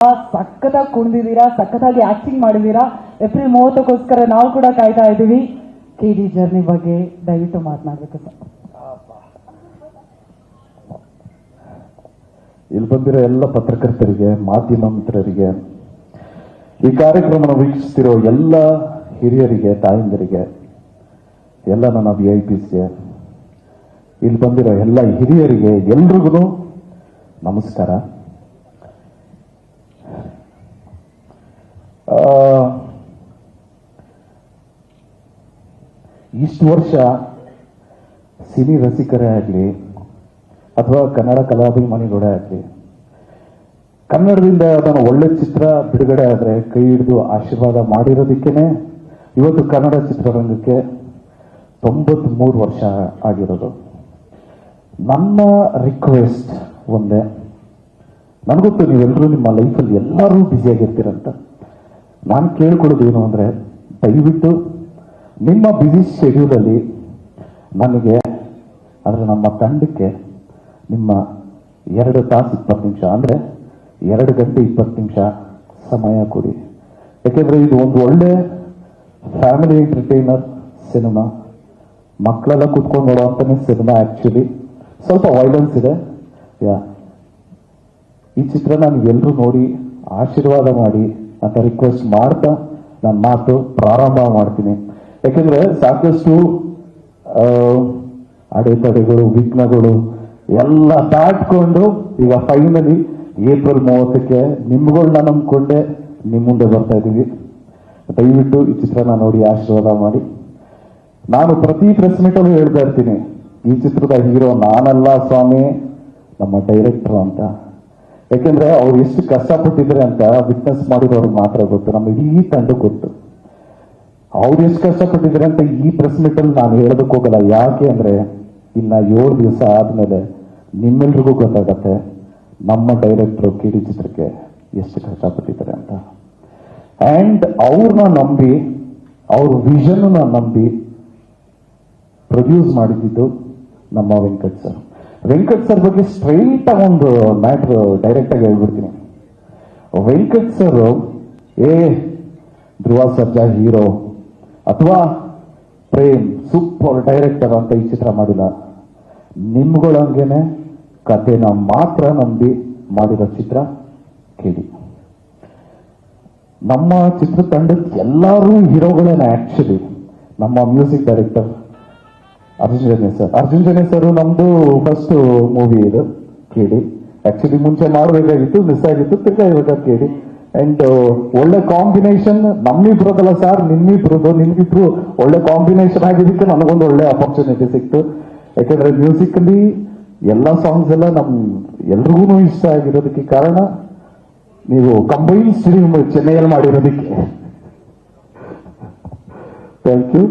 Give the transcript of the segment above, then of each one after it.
ಸಖತ್ತಾಗಿ ಕುಣಿದಿದ್ದೀರಾ, ಸಖತ್ತಾಗಿ ಆಕ್ಟಿಂಗ್ ಮಾಡಿದೀರಾ. ಏಪ್ರಿಲ್ 30 ನಾವು ಕೂಡ ಕಾಯ್ತಾ ಇದ್ದೀವಿ. KD ಜರ್ನಿ ಬಗ್ಗೆ ದಯವಿಟ್ಟು ಮಾತನಾಡಬೇಕು ಸರ್. ಇಲ್ಲಿ ಬಂದಿರೋ ಎಲ್ಲ ಪತ್ರಕರ್ತರಿಗೆ, ಮಾಧ್ಯಮ ಮಿತ್ರರಿಗೆ, ಈ ಕಾರ್ಯಕ್ರಮವನ್ನು ವೀಕ್ಷಿಸ್ತಿರೋ ಎಲ್ಲ ಹಿರಿಯರಿಗೆ, ತಾಯಂದಿರಿಗೆ, ಎಲ್ಲ ನನ್ನ VIPsಗೆ, ಇಲ್ಲಿ ಬಂದಿರೋ ಎಲ್ಲ ಹಿರಿಯರಿಗೆ ಎಲ್ರಿಗೂ ನಮಸ್ಕಾರ. ಇಷ್ಟು ವರ್ಷ ಸಿನಿ ರಸಿಕರೇ ಆಗಲಿ ಅಥವಾ ಕನ್ನಡ ಕಲಾಭಿಮಾನಿಗಳೇ ಆಗಲಿ, ಕನ್ನಡದಿಂದ ಅದನ್ನು ಒಳ್ಳೆ ಚಿತ್ರ ಬಿಡುಗಡೆ ಆದರೆ ಕೈ ಹಿಡಿದು ಆಶೀರ್ವಾದ ಮಾಡಿರೋದಕ್ಕೇನೆ ಇವತ್ತು ಕನ್ನಡ ಚಿತ್ರರಂಗಕ್ಕೆ 93 ವರ್ಷ ಆಗಿರೋದು. ನನ್ನ ರಿಕ್ವೆಸ್ಟ್ ಒಂದೇ, ನನಗೊತ್ತು ನೀವೆಲ್ಲರೂ ನಿಮ್ಮ ಲೈಫಲ್ಲಿ ಎಲ್ಲರೂ ಬ್ಯುಸಿಯಾಗಿರ್ತೀರಂತ. ನಾನು ಕೇಳ್ಕೊಳ್ಳೋದು ಏನು ಅಂದರೆ, ದಯವಿಟ್ಟು ನಿಮ್ಮ ಬ್ಯುಸಿ ಶೆಡ್ಯೂಲಲ್ಲಿ ನನಗೆ, ಅಂದರೆ ನಮ್ಮ ತಂಡಕ್ಕೆ ನಿಮ್ಮ 2 ತಾಸು 20 ನಿಮಿಷ, ಅಂದರೆ 2 ಗಂಟೆ 20 ನಿಮಿಷ ಸಮಯ ಕೊಡಿ. ಯಾಕೆಂದರೆ ಇದು ಒಂದು ಒಳ್ಳೆ ಫ್ಯಾಮಿಲಿ ಎಂಟರ್ಟೈನರ್ ಸಿನಿಮಾ, ಮಕ್ಕಳೆಲ್ಲ ಕೂತ್ಕೊಂಡು ನೋಡುವಂತಾನೆ ಸಿನಿಮಾ. ಆ್ಯಕ್ಚುಲಿ ಸ್ವಲ್ಪ ವೈಲೆನ್ಸ್ ಇದೆ. ಈ ಚಿತ್ರನ ನೀವೆಲ್ಲರೂ ನೋಡಿ ಆಶೀರ್ವಾದ ಮಾಡಿ ಅಂತ ರಿಕ್ವೆಸ್ಟ್ ಮಾಡ್ತಾ ನನ್ನ ಮಾತು ಪ್ರಾರಂಭ ಮಾಡ್ತೀನಿ. ಯಾಕೆಂದ್ರೆ ಸಾಕಷ್ಟು ಅಡೆತಡೆಗಳು, ವಿಘ್ನಗಳು ಎಲ್ಲ ದಾಟ್ಕೊಂಡು ಈಗ ಫೈನಲಿ ಏಪ್ರಿಲ್ 30ಕ್ಕೆ ನಿಮ್ಗಳನ್ನ ನಂಬ್ಕೊಂಡೆ ನಿಮ್ಮ ಮುಂದೆ ಬರ್ತಾ ಇದ್ದೀವಿ. ದಯವಿಟ್ಟು ಈ ಚಿತ್ರನ ನೋಡಿ ಆಶೀರ್ವಾದ ಮಾಡಿ. ನಾನು ಪ್ರತಿ ಪ್ರೆಸ್ ಮೀಟಲ್ಲೂ ಹೇಳ್ತಾ ಇರ್ತೀನಿ, ಈ ಚಿತ್ರದ ಹೀರೋ ನಾನಲ್ಲ ಸ್ವಾಮಿ, ನಮ್ಮ ಡೈರೆಕ್ಟರ್ ಅಂತ. ಯಾಕೆಂದ್ರೆ ಅವ್ರು ಎಷ್ಟು ಕಷ್ಟಪಟ್ಟಿದ್ರೆ ಅಂತ ವಿಟ್ನೆಸ್ ಮಾಡಿರೋರಿಗೆ ಮಾತ್ರ ಗೊತ್ತು, ನಮ್ಮ ಇಡೀ ತಂಡಕ್ಕೆ ಗೊತ್ತು ಅವ್ರು ಎಷ್ಟು ಕಷ್ಟಪಟ್ಟಿದ್ರೆ ಅಂತ. ಈ ಪ್ರೆಸ್ ಮೀಟಲ್ಲಿ ನಾನು ಹೇಳೋದಕ್ಕೆ ಹೋಗಲ್ಲ. ಯಾಕೆ ಅಂದ್ರೆ ಇನ್ನ 7 ದಿವಸ ಆದ್ಮೇಲೆ ನಿಮ್ಮೆಲ್ರಿಗೂ ಗೊತ್ತಾಗತ್ತೆ ನಮ್ಮ ಡೈರೆಕ್ಟರ್ KD ಚಿತ್ರಕ್ಕೆ ಎಷ್ಟು ಕಷ್ಟಪಟ್ಟಿದ್ದಾರೆ ಅಂತ. ಅಂಡ್ ಅವ್ರನ್ನ ನಂಬಿ, ಅವ್ರ ವಿಷನ್ ನಂಬಿ ಪ್ರೊಡ್ಯೂಸ್ ಮಾಡಿದ್ದು ನಮ್ಮ ವೆಂಕಟ್ ಸರ್. ವೆಂಕಟ್ ಸರ್ ಬಗ್ಗೆ ಸ್ಟ್ರೈಟ್ ಆಗಿ ಒಂದು ಮ್ಯಾಟ್ರ್ ಡೈರೆಕ್ಟ್ ಆಗಿ ಹೇಳ್ಬಿಡ್ತೀನಿ. ವೆಂಕಟ್ ಸರ್ ಧ್ರುವ ಸರ್ಜಾ ಹೀರೋ ಅಥವಾ ಪ್ರೇಮ್ ಸೂಪರ್ ಡೈರೆಕ್ಟರ್ ಅಂತ ಈ ಚಿತ್ರ ಮಾಡಿಲ್ಲ. ನಿಮ್ಗಳಂಗೆನೆ ಕಥೆನ ಮಾತ್ರ ನಂಬಿ ಮಾಡಿರೋ ಚಿತ್ರ KD. ನಮ್ಮ ಚಿತ್ರತಂಡದ ಎಲ್ಲರೂ ಹೀರೋಗಳೇನೆ. ಆಕ್ಚುಲಿ ನಮ್ಮ music director Arjun Janya sir ನಮ್ದು ಫಸ್ಟ್ ಮೂವಿ ಇದು KD. ಆಕ್ಚುಲಿ ಮುಂಚೆ ಮಾಡಬೇಕಾಗಿತ್ತು, ಮಿಸ್ ಆಗಿತ್ತು, ತಿರ್ಗಾ ಇವಾಗ KD. ಅಂಡ್ ಒಳ್ಳೆ ಕಾಂಬಿನೇಷನ್ ನಮ್ಮಿಬ್ರದಲ್ಲ ಸರ್, ನಿಮ್ಮಿಬ್ರು ಒಳ್ಳೆ ಕಾಂಬಿನೇಷನ್ ಆಗಿದ್ದಕ್ಕೆ ನನಗೊಂದು ಒಳ್ಳೆ ಅಪರ್ಚುನಿಟಿ ಸಿಕ್ತು. ಯಾಕಂದ್ರೆ ಮ್ಯೂಸಿಕ್ ಅಲ್ಲಿ ಎಲ್ಲ ಸಾಂಗ್ಸ್ ಎಲ್ಲ ಎಲ್ರಿಗೂ ಇಷ್ಟ ಆಗಿರೋದಕ್ಕೆ ಕಾರಣ ನೀವು ಕಂಬೈನ್ ಸ್ಟ್ರೀಮ್ ಚೆನ್ನೈಯಲ್ಲಿ ಮಾಡಿರೋದಕ್ಕೆ. Thank you.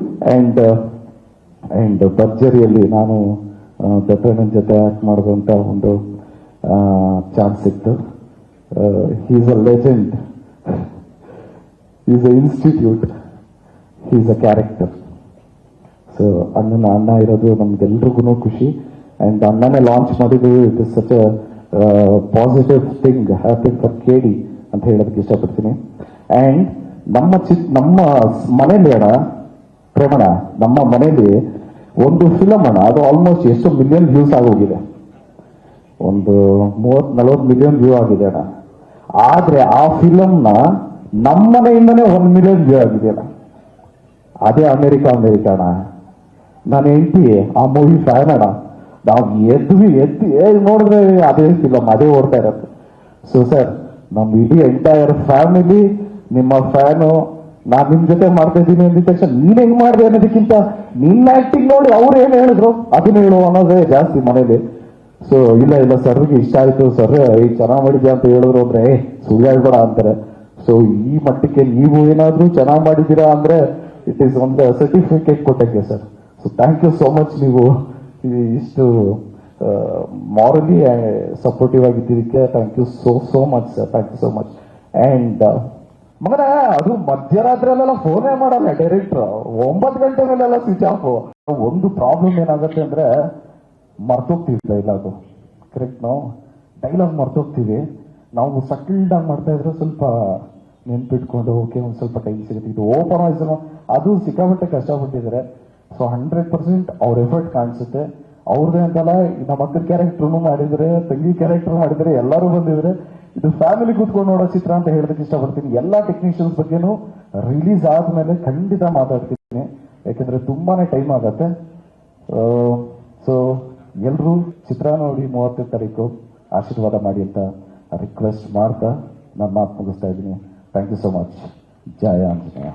ಅಂಡ್ ಭರ್ಜರಿಯಲ್ಲಿ ನಾನು ದತ್ತಣ್ಣನ ಜೊತೆ ಆಕ್ಟ್ ಮಾಡುವಂತ ಒಂದು ಚಾನ್ಸ್ ಸಿಕ್ತು. Is a legend, is a institute, is a character. So ಅಣ್ಣ ಇರೋದು ನಮ್ಗೆಲ್ರಿಗೂ ಖುಷಿ. ಅಂಡ್ ಅಣ್ಣನೇ ಲಾಂಚ್ ಮಾಡಿದ್ದು it is such a positive thing, happy for KD ಅಂತ ಹೇಳೋದಕ್ಕೆ ಇಷ್ಟಪಡ್ತೀನಿ. ಅಂಡ್ ನಮ್ಮ ಮನೇಲಿ ಪ್ರೇಮಣ, ನಮ್ಮ ಮನೇಲಿ ಒಂದು ಫಿಲಮ್ ಅದು ಆಲ್ಮೋಸ್ಟ್ ಎಷ್ಟು ಮಿಲಿಯನ್ ವ್ಯೂಸ್ ಆಗೋಗಿದೆ, ಒಂದು 30-40 ಮಿಲಿಯನ್ ವ್ಯೂ ಆಗಿದೆ ಅಣ್ಣ. ಆದ್ರೆ ಆ ಫಿಲಮ್ನ ನಮ್ಮ ಮನೆಯಿಂದನೇ 1 ಮಿಲಿಯನ್ ವ್ಯೂ ಆಗಿದೆ ಅಣ್ಣ. ಅದೇ ಅಮೆರಿಕ ಅಣ್ಣ. ನಾನು ಹೆಂಡತಿ ಆ ಮೂವಿ ಫ್ಯಾನ್ ಅಣ್ಣ. ನಾವು ಎದ್ದು ನೋಡಿದ್ರೆ ಅದೇ ಫಿಲಮ್ ಅದೇ ಓಡ್ತಾ ಇರತ್ತೆ. ಸೊ ಸರ್, ನಮ್ಮ ಇಡೀ ಎಂಟೈರ್ ಫ್ಯಾಮಿಲಿ ನಿಮ್ಮ ಫ್ಯಾನು. ನಾನು ನಿಮ್ ಜೊತೆ ಮಾಡ್ತಾ ಇದ್ದೀನಿ ಅಂದಿದ ತಕ್ಷಣ ನೀನ್ ಹೆಂಗ್ ಮಾಡಿದೆ ಅನ್ನೋದಕ್ಕಿಂತ ನಿನ್ನ ಆಕ್ಟಿಂಗ್ ನೋಡಿ ಅವ್ರು ಏನ್ ಹೇಳಿದ್ರು ಅದನ್ನ ಹೇಳು ಅನ್ನೋದೇ ಜಾಸ್ತಿ ಮನೇಲಿ. ಸೊ ಇಲ್ಲ ಸರ್ಗೆ ಇಷ್ಟ ಆಯ್ತು, ಸರ್ ಚೆನ್ನಾಗ್ ಮಾಡಿದ್ಯಾ ಅಂತ ಹೇಳಿದ್ರು ಅಂದ್ರೆ ಸುಳ್ಳು ಹೇಳ್ಬೇಡ ಅಂತಾರೆ. ಸೊ ಈ ಮಟ್ಟಕ್ಕೆ ನೀವು ಏನಾದ್ರೂ ಚೆನ್ನಾಗ್ ಮಾಡಿದ್ದೀರಾ ಅಂದ್ರೆ ಇಟ್ ಈಸ್ ಒಂದು ಸರ್ಟಿಫಿಕೇಟ್ ಕೊಟ್ಟಂಗೆ sir. So thank you so much. ನೀವು ಇಷ್ಟು ಮಾರಲಿ ಸಪೋರ್ಟಿವ್ ಆಗಿದ್ದಕ್ಕೆ thank you so much sir. Thank you so much. And ಮಗನ ಅದು ಮಧ್ಯರಾತ್ರಿಯಲ್ಲೆಲ್ಲ ಫೋನೇ ಮಾಡಲ್ಲ ಡೈರೆಕ್ಟರ್, 9 ಗಂಟೆ ಮೇಲೆಲ್ಲ ಸ್ವಿಚ್ ಆಫ್. ಒಂದು ಪ್ರಾಬ್ಲಮ್ ಏನಾಗುತ್ತೆ ಅಂದ್ರೆ ಮರ್ತೋಗ್ತೀವಿ ಡೈಲಾಗು. ಕರೆಕ್ಟ್, ನಾವು ಡೈಲಾಗ್ ಮರ್ತೋಗ್ತೀವಿ. ನಾವು ಸಟಲ್ಡ್ ಆಗಿ ಮಾಡ್ತಾ ಇದ್ರೆ ಸ್ವಲ್ಪ ನೆನ್ಪಿಟ್ಕೊಂಡು ಓಕೆ ಒಂದ್ ಸ್ವಲ್ಪ ಟೈಮ್ ಸಿಗುತ್ತೆ. ಇದು ಓಪನ್ ವಾಯ್ಸ್ ಅದು ಸಿಕ್ಕಾಪಟ್ಟೆ ಕಷ್ಟಪಟ್ಟಿದ್ದಾರೆ. ಸೊ 100% ಅವ್ರ ಎಫರ್ಟ್ ಕಾಣಿಸುತ್ತೆ. ಅವ್ರದೇ ಅಂತಲ್ಲ, ನಮ್ಮ ಅಕ್ಕನ ಕ್ಯಾರೆಕ್ಟರ್ನು ಮಾಡಿದ್ರೆ, ತಂಗಿ ಕ್ಯಾರೆಕ್ಟರ್ ಮಾಡಿದ್ರೆ, ಎಲ್ಲರೂ ಬಂದಿದ್ರೆ. ಇದು ಫ್ಯಾಮಿಲಿ ಕೂತ್ಕೊಂಡು ನೋಡೋ ಚಿತ್ರ ಅಂತ ಹೇಳೋದಕ್ಕೆ ಇಷ್ಟಪಡ್ತೀನಿ. ಎಲ್ಲಾ ಟೆಕ್ನಿಷಿಯನ್ಸ್ ಬಗ್ಗೆನೂ ರಿಲೀಸ್ ಆದ್ಮೇಲೆ ಖಂಡಿತ ಮಾತಾಡ್ತೀನಿ, ಯಾಕಂದ್ರೆ ತುಂಬಾನೇ ಟೈಮ್ ಆಗತ್ತೆ. ಸೊ ಎಲ್ರೂ ಚಿತ್ರ ನೋಡಿ 30ನೇ ತಾರೀಕು ಆಶೀರ್ವಾದ ಮಾಡಿ ಅಂತ ರಿಕ್ವೆಸ್ಟ್ ಮಾಡ್ತಾ ನನ್ನ ಮಾತು ಮುಗಿಸ್ತಾ ಇದ್ದೀನಿ. Thank you so much. ಜಯ ಆಂಜನೇಯ.